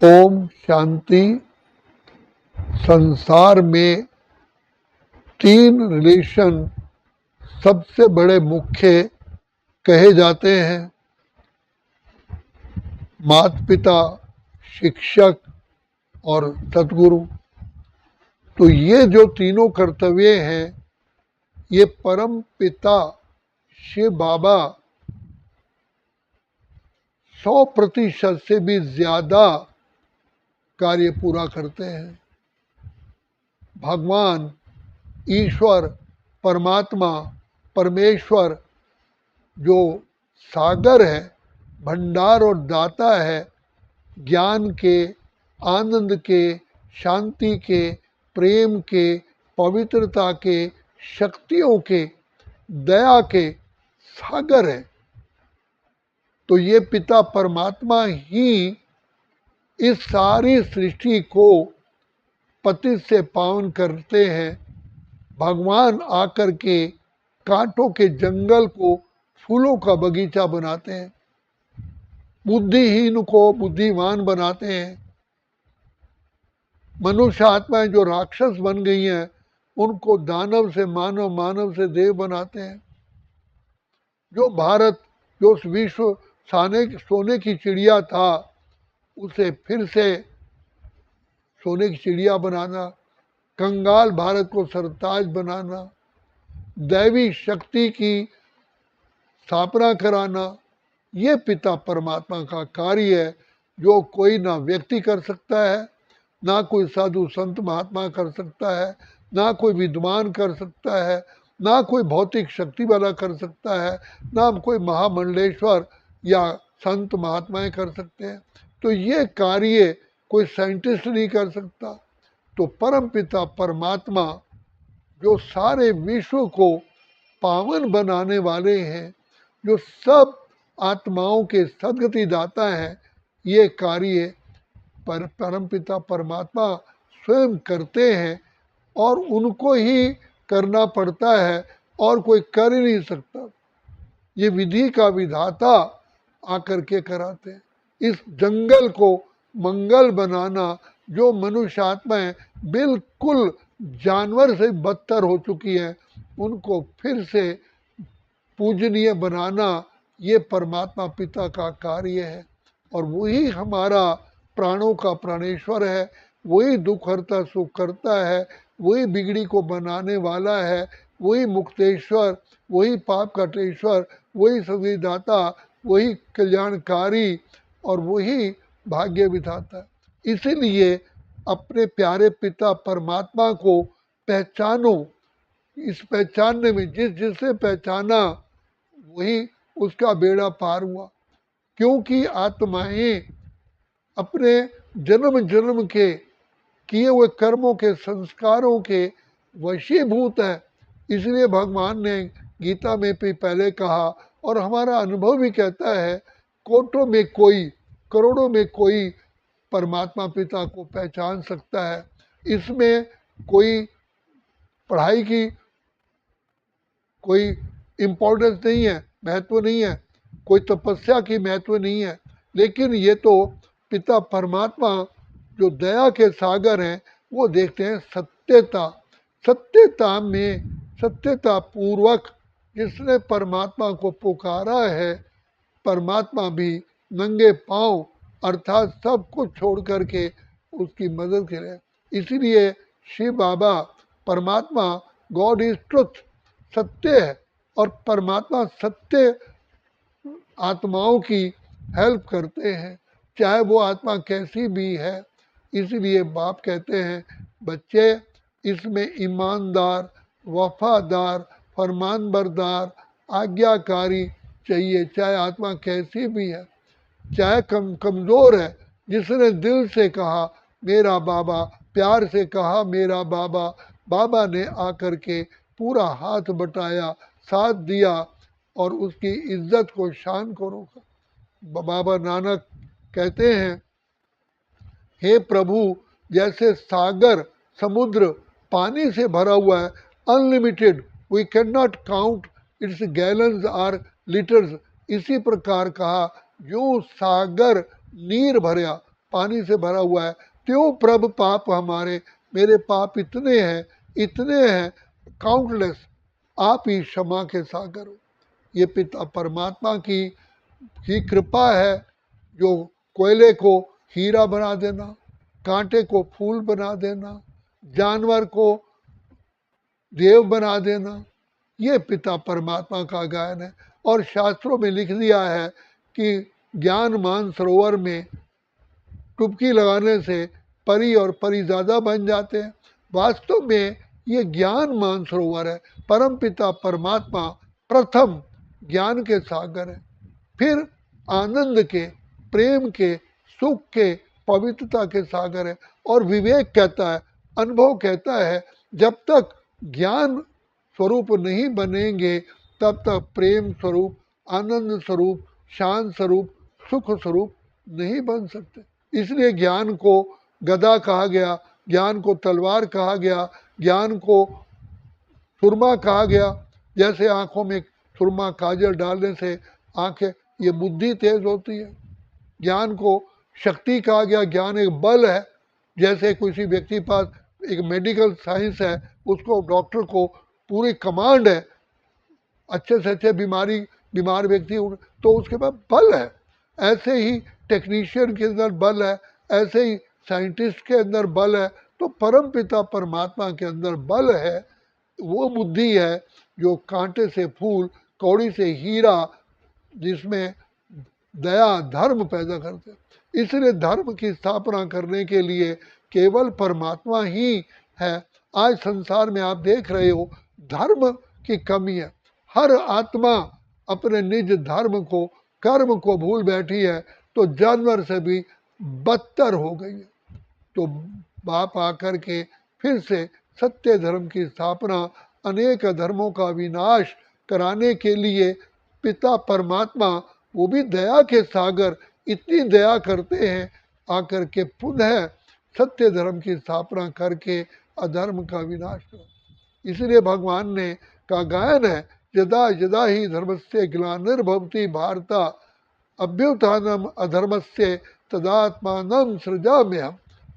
ओम शांति। संसार में तीन रिलेशन सबसे बड़े मुख्य कहे जाते हैं, माता पिता, शिक्षक और सतगुरु। तो ये जो तीनों कर्तव्य हैं, ये परम पिता शिव बाबा 100% से भी ज्यादा कार्य पूरा करते हैं। भगवान, ईश्वर, परमात्मा, परमेश्वर जो सागर है, भंडार और दाता है, ज्ञान के, आनंद के, शांति के, प्रेम के, पवित्रता के, शक्तियों के, दया के सागर है। तो ये पिता परमात्मा ही इस सारी सृष्टि को पतित से पावन करते हैं। भगवान आकर के कांटों के जंगल को फूलों का बगीचा बनाते हैं, बुद्धिहीन को बुद्धिमान बनाते हैं। मनुष्य आत्माएं जो राक्षस बन गई हैं, उनको दानव से मानव, मानव से देव बनाते हैं। जो भारत, जो विश्व सोने की चिड़िया था, उसे फिर से सोने की चिड़िया बनाना, कंगाल भारत को सरताज बनाना, दैवी शक्ति की स्थापना कराना, ये पिता परमात्मा का कार्य है, जो कोई ना व्यक्ति कर सकता है, ना कोई साधु संत महात्मा कर सकता है, ना कोई विद्वान कर सकता है, ना कोई भौतिक शक्ति वाला कर सकता है, ना कोई महामंडलेश्वर या संत महात्माएं कर सकते हैं। तो ये कार्य कोई साइंटिस्ट नहीं कर सकता। तो परम पिता परमात्मा जो सारे विश्व को पावन बनाने वाले हैं, जो सब आत्माओं के सदगति दाता है, ये कार्य परमपिता परमात्मा स्वयं करते हैं और उनको ही करना पड़ता है और कोई कर ही नहीं सकता। ये विधि का विधाता आकर के कराते हैं। इस जंगल को मंगल बनाना, जो मनुष्य आत्माएं बिल्कुल जानवर से बदतर हो चुकी हैं, उनको फिर से पूजनीय बनाना, ये परमात्मा पिता का कार्य है। और वही हमारा प्राणों का प्राणेश्वर है, वही दुख हरता सुख करता है, वही बिगड़ी को बनाने वाला है, वही मुक्तेश्वर, वही पाप कटेश्वर, वही सदगतिदाता, वही कल्याणकारी और वही भाग्य विधाता। इसीलिए अपने प्यारे पिता परमात्मा को पहचानो। इस पहचानने में जिससे पहचाना, वही उसका बेड़ा पार हुआ। क्योंकि आत्माएं अपने जन्म जन्म के किए हुए कर्मों के, संस्कारों के वशीभूत है। इसलिए भगवान ने गीता में भी पहले कहा, और हमारा अनुभव भी कहता है, कोटों में कोई, करोड़ों में कोई परमात्मा पिता को पहचान सकता है। इसमें कोई पढ़ाई की कोई इम्पोर्टेंस नहीं है, महत्व नहीं है, कोई तपस्या की महत्व नहीं है। लेकिन ये तो पिता परमात्मा जो दया के सागर हैं, वो देखते हैं सत्यता। सत्यता में, सत्यता पूर्वक जिसने परमात्मा को पुकारा है, परमात्मा भी नंगे पांव अर्थात सब कुछ छोड़ करके उसकी मदद करे। इसीलिए शिव बाबा, परमात्मा, गॉड इज ट्रुथ, सत्य है, और परमात्मा सत्य आत्माओं की हेल्प करते हैं, चाहे वो आत्मा कैसी भी है। इसलिए बाप कहते हैं, बच्चे इसमें ईमानदार, वफादार, फरमानबरदार, आज्ञाकारी चाहिए, चाहे आत्मा कैसी भी है, चाहे कमज़ोर है, जिसने दिल से कहा मेरा बाबा, प्यार से कहा मेरा बाबा, बाबा ने आकर के पूरा हाथ बटाया, साथ दिया और उसकी इज्जत को, शान को रोका। बाबा नानक कहते हैं, हे प्रभु, जैसे सागर, समुद्र पानी से भरा हुआ है, unlimited, we can not count its gallons और लीटर्स, इसी प्रकार कहा जो सागर नीर भरया, पानी से भरा हुआ है, त्यों प्रभ पाप हमारे, मेरे पाप इतने हैं काउंटलेस, आप ही क्षमा के सागर हो। ये पिता परमात्मा की कृपा है, जो कोयले को हीरा बना देना, कांटे को फूल बना देना, जानवर को देव बना देना, ये पिता परमात्मा का गायन है। और शास्त्रों में लिख दिया है कि ज्ञान मान सरोवर में डुबकी लगाने से परी और परिजादा बन जाते हैं। वास्तव में ये ज्ञान मानसरोवर है। परम पिता परमात्मा प्रथम ज्ञान के सागर है, फिर आनंद के, प्रेम के, सुख के, पवित्रता के सागर है। और विवेक कहता है, अनुभव कहता है, जब तक ज्ञान स्वरूप नहीं बनेंगे तब तक प्रेम स्वरूप, आनंद स्वरूप, शांत स्वरूप, सुख स्वरूप नहीं बन सकते। इसलिए ज्ञान को गदा कहा गया, ज्ञान को तलवार कहा गया, ज्ञान को सुरमा कहा गया। जैसे आंखों में सुरमा काजल डालने से आंखें, ये बुद्धि तेज होती है। ज्ञान को शक्ति कहा गया, ज्ञान एक बल है। जैसे किसी व्यक्ति के पास एक मेडिकल साइंस है, उसको डॉक्टर को पूरी कमांड है, अच्छे से अच्छे बीमार व्यक्ति तो उसके पास बल है। ऐसे ही टेक्नीशियन के अंदर बल है, ऐसे ही साइंटिस्ट के अंदर बल है। तो परम पिता परमात्मा के अंदर बल है, वो बुद्धि है जो कांटे से फूल, कौड़ी से हीरा, जिसमें दया धर्म पैदा करते। इसलिए धर्म की स्थापना करने के लिए केवल परमात्मा ही है। आज संसार में आप देख रहे हो धर्म की कमी है। हर आत्मा अपने निज धर्म को, कर्म को भूल बैठी है, तो जानवर से भी बदतर हो गई है। तो बाप आकर के फिर से सत्य धर्म की स्थापना, अनेक धर्मों का विनाश कराने के लिए पिता परमात्मा, वो भी दया के सागर, इतनी दया करते हैं, आकर के पुनः सत्य धर्म की स्थापना करके अधर्म का विनाश करो। इसलिए भगवान ने का गायन है, यदा यदा ही धर्मस्य ग्लानिर्भवति भारत अभ्युत्थानम अधर्मस्य तदात्मानं सृजाम्यहम्।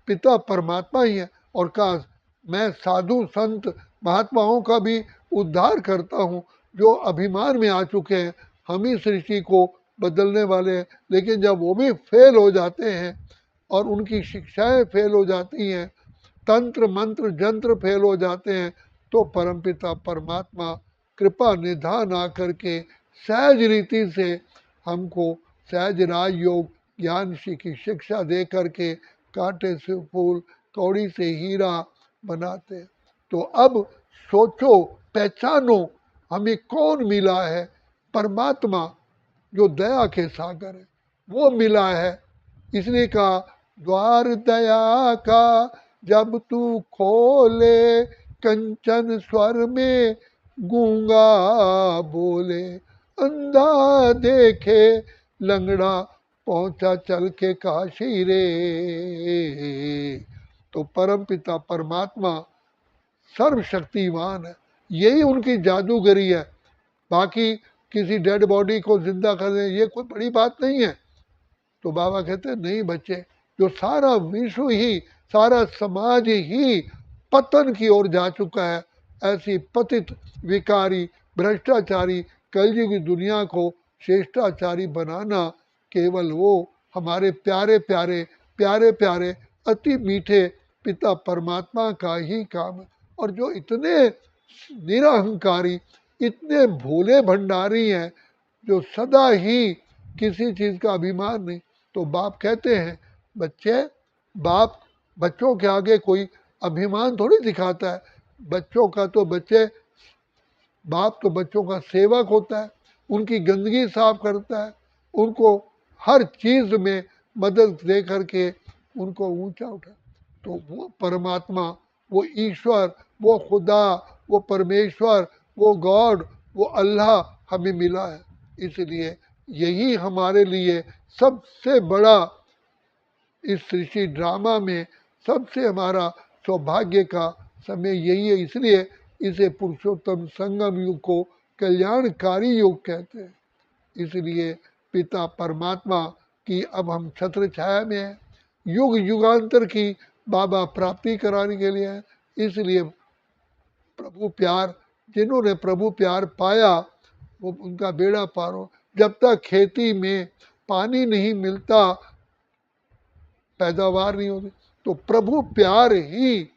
पिता परमात्मा ही है, और कहा मैं साधु संत महात्माओं का भी उद्धार करता हूँ, जो अभिमान में आ चुके हैं। हम ही सृष्टि को बदलने वाले हैं, लेकिन जब वो भी फेल हो जाते हैं और उनकी शिक्षाएं फेल हो जाती हैं, तंत्र मंत्र जंत्र फेल हो जाते हैं, तो परमपिता परमात्मा कृपा निधान आकर के सहज रीति से हमको सहज राजयोग ज्ञान की शिक्षा दे करके कांटे से फूल, कौड़ी से हीरा बनाते। तो अब सोचो, पहचानो हमें कौन मिला है। परमात्मा जो दया के सागर है, वो मिला है। इसलिए कहा द्वार दया का जब तू खोले, कंचन स्वर में गूंगा बोले, अंधा देखे लंगड़ा पहुंचा चल के काशी रे। तो परम पिता परमात्मा सर्वशक्तिमान है, यही उनकी जादूगरी है। बाकी किसी डेड बॉडी को जिंदा कर दे, ये कोई बड़ी बात नहीं है। तो बाबा कहते हैं नहीं बच्चे, जो सारा विश्व ही, सारा समाज ही पतन की ओर जा चुका है, ऐसी पतित विकारी भ्रष्टाचारी कलयुगी दुनिया को श्रेष्ठाचारी बनाना केवल वो हमारे प्यारे प्यारे प्यारे प्यारे अति मीठे पिता परमात्मा का ही काम है। और जो इतने निरहंकारी, इतने भोले भंडारी हैं, जो सदा ही किसी चीज़ का अभिमान नहीं। तो बाप कहते हैं बच्चे, बाप बच्चों के आगे कोई अभिमान थोड़ी दिखाता है। बच्चों का तो बाप तो बच्चों का सेवक होता है, उनकी गंदगी साफ करता है, उनको हर चीज़ में मदद दे करके उनको ऊंचा उठा। तो वो परमात्मा, वो ईश्वर, वो खुदा, वो परमेश्वर, वो गॉड, वो अल्लाह हमें मिला है। इसलिए यही हमारे लिए सबसे बड़ा, इस सृष्टि ड्रामा में सबसे हमारा सौभाग्य का समय यही है। इसलिए इसे पुरुषोत्तम संगम युग को कल्याणकारी युग कहते हैं। इसलिए पिता परमात्मा की अब हम छत्र छाया में हैं, युग युगांतर की बाबा प्राप्ति कराने के लिए है। इसलिए प्रभु प्यार, जिन्होंने प्रभु प्यार पाया वो उनका बेड़ा पार हो। जब तक खेती में पानी नहीं मिलता पैदावार नहीं होती, तो प्रभु प्यार ही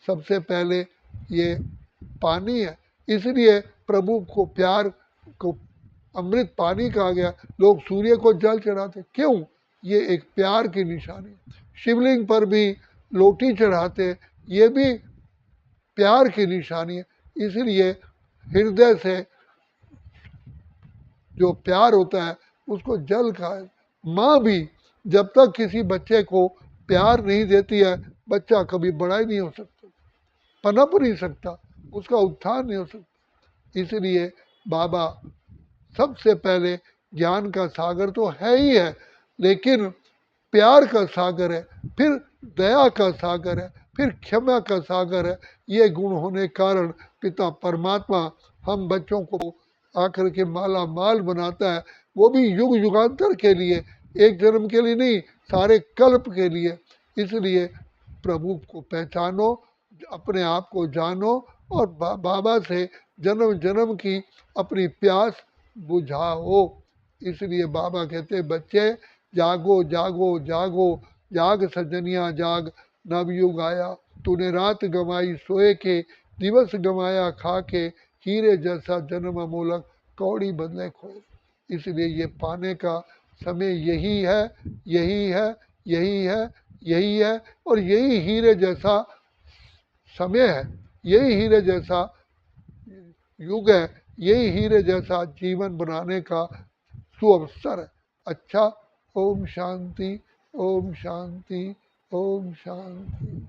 सबसे पहले ये पानी है। इसलिए प्रभु को प्यार को अमृत पानी कहा गया। लोग सूर्य को जल चढ़ाते क्यों? ये एक प्यार की निशानी। शिवलिंग पर भी लोटी चढ़ाते, ये भी प्यार की निशानी है। इसलिए हृदय से जो प्यार होता है उसको जल खाए। माँ भी जब तक किसी बच्चे को प्यार नहीं देती है, बच्चा कभी बड़ा ही नहीं हो सकता, पनप नहीं सकता, उसका उत्थान नहीं हो सकता। इसलिए बाबा सबसे पहले ज्ञान का सागर तो है ही है, लेकिन प्यार का सागर है, फिर दया का सागर है, फिर क्षमा का सागर है। ये गुण होने के कारण पिता परमात्मा हम बच्चों को आकर के माला माल बनाता है, वो भी युग युगांतर के लिए, एक जन्म के लिए नहीं, सारे कल्प के लिए। इसलिए प्रभु को पहचानो, अपने आप को जानो और बाबा से जन्म जन्म की अपनी प्यास बुझाओ। इसलिए बाबा कहते बच्चे जागो जागो जागो, जाग सजनिया जाग, नवयुग आया, तूने रात गंवाई सोए के, दिवस गंवाया खा के, हीरे जैसा जन्म अमोलक, कौड़ी बदले खोए। इसलिए ये पाने का समय यही है, यही है, यही है, यही है, और यही हीरे जैसा समय है, यही हीरे जैसा युग है, यही हीरे जैसा जीवन बनाने का सुअवसर है। अच्छा, ओम शांति, ओम शांति, ओम शांति।